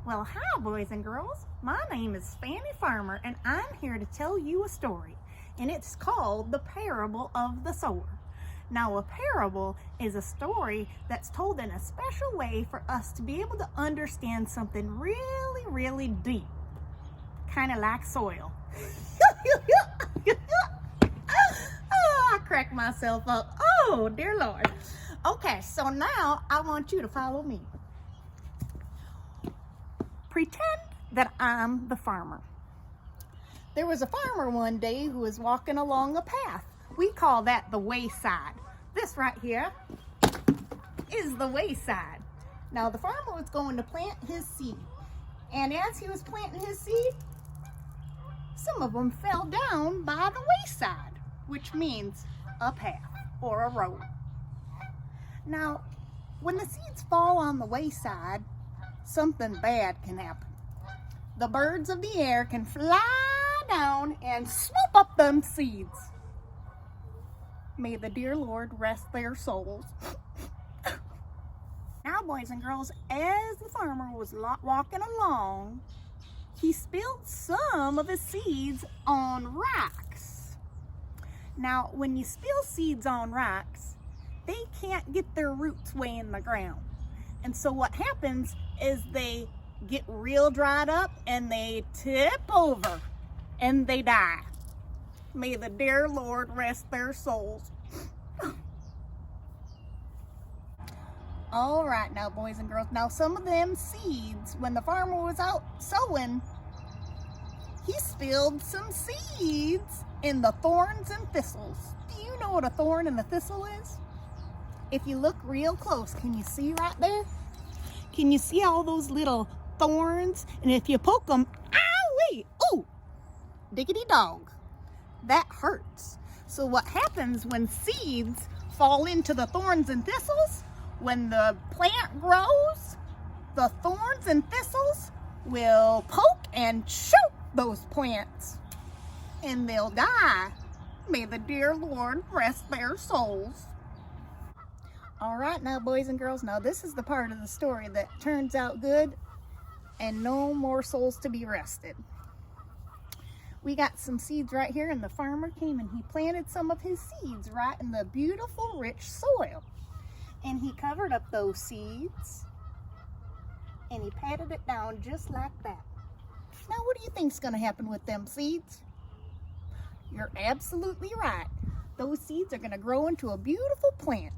Well, hi, boys and girls. My name is Fanny Farmer, and I'm here to tell you a story, and it's called The Parable of the Sower. Now, a parable is a story that's told in a special way for us to be able to understand something really, really deep, kind of like soil. Oh, I cracked myself up. Oh, dear Lord. Okay, so now I want you to follow me. Pretend that I'm the farmer. There was a farmer one day who was walking along a path. We call that the wayside. This right here is the wayside. Now the farmer was going to plant his seed. And as he was planting his seed, some of them fell down by the wayside, which means a path or a road. Now, when the seeds fall on the wayside, something bad can happen. The birds of the air can fly down and swoop up them seeds. May the dear Lord rest their souls. Now, boys and girls, as the farmer was walking along, he spilled some of his seeds on rocks. Now, when you spill seeds on rocks, they can't get their roots way in the ground. And so what happens is they get real dried up and they tip over and they die. May the dear Lord rest their souls. All right now, boys and girls. Now some of them seeds, when the farmer was out sowing, he spilled some seeds in the thorns and thistles. Do you know what a thorn and a thistle is? If you look real close, can you see right there? Can you see all those little thorns? And if you poke them, owie, ooh, diggity dog, that hurts. So what happens when seeds fall into the thorns and thistles? When the plant grows, the thorns and thistles will poke and choke those plants, and they'll die. May the dear Lord rest their souls. All right now, boys and girls, now this is the part of the story that turns out good and no more souls to be rested. We got some seeds right here, and the farmer came and he planted some of his seeds right in the beautiful, rich soil. And he covered up those seeds and he patted it down just like that. Now, what do you think's going to happen with them seeds? You're absolutely right. Those seeds are going to grow into a beautiful plant.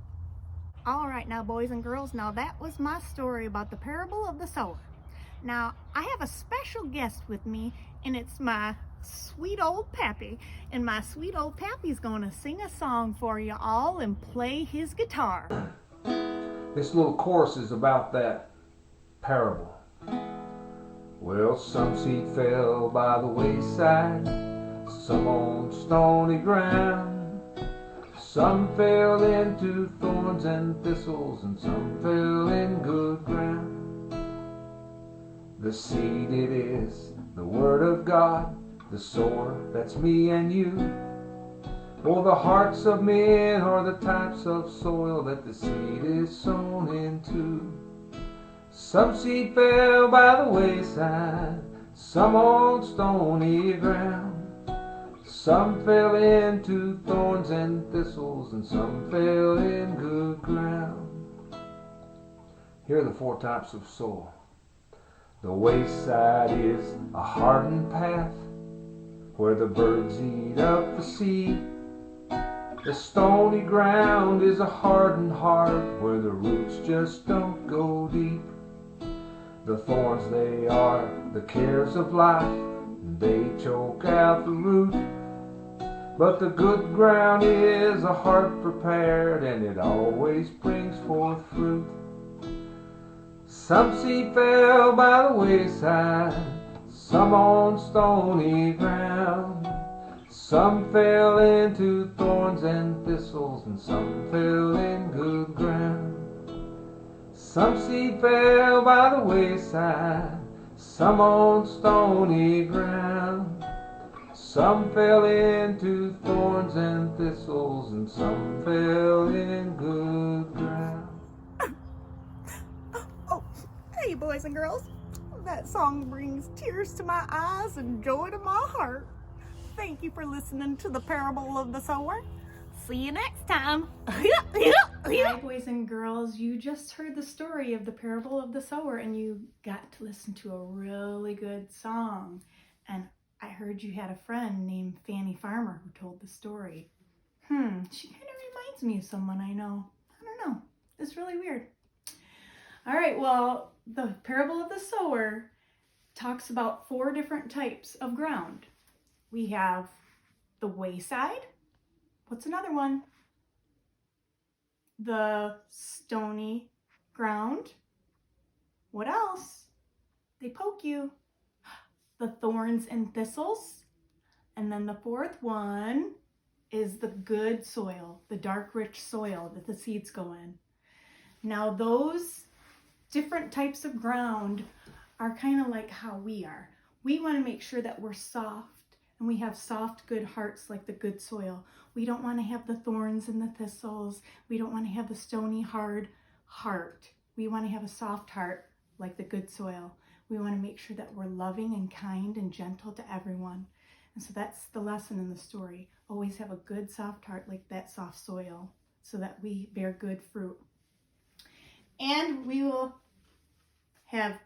All right now, boys and girls, now that was my story about the parable of the sower. Now, I have a special guest with me, and it's my sweet old pappy. And my sweet old pappy's going to sing a song for you all and play his guitar. This little chorus is about that parable. Well, some seed fell by the wayside, some on stony ground. Some fell into thorns and thistles, and some fell in good ground. The seed, it is the word of God, the sower, that's me and you. Oh, the hearts of men are the types of soil that the seed is sown into. Some seed fell by the wayside, some on stony ground. Some fell into thorns and thistles, and some fell in good ground. Here are the four types of soil. The wayside is a hardened path where the birds eat up the seed. The stony ground is a hardened heart where the roots just don't go deep. The thorns, they are the cares of life, and they choke out the root. But the good ground is a heart prepared, and it always brings forth fruit. Some seed fell by the wayside, some on stony ground. Some fell into thorns and thistles, and some fell in good ground. Some seed fell by the wayside, some on stony ground. Some fell into thorns and thistles, and some fell in good ground. Oh, hey boys and girls, That song brings tears to my eyes and joy to my heart. Thank you for listening to the Parable of the Sower. See you next time. Hi, boys and girls. You just heard the story of the Parable of the Sower, and you got to listen to a really good song. And I heard you had a friend named Fanny Farmer who told the story. She kind of reminds me of someone I know. I don't know. It's really weird. All right, well, the Parable of the Sower talks about 4 different types of ground. We have the wayside. What's another one? The stony ground. What else? They poke you. The thorns and thistles. And then the 4th one is the good soil, the dark, rich soil that the seeds go in. Now those different types of ground are kind of like how we are. We want to make sure that we're soft and we have soft, good hearts like the good soil. We don't want to have the thorns and the thistles. We don't want to have the stony, hard heart. We want to have a soft heart like the good soil. We want to make sure that we're loving and kind and gentle to everyone. And so that's the lesson in the story. Always have a good, soft heart like that soft soil so that we bear good fruit. And we will have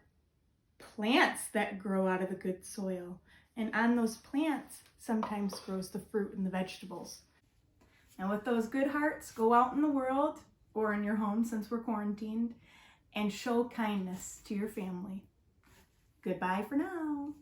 plants that grow out of the good soil. And on those plants sometimes grows the fruit and the vegetables. And with those good hearts, go out in the world or in your home since we're quarantined and show kindness to your family. Goodbye for now.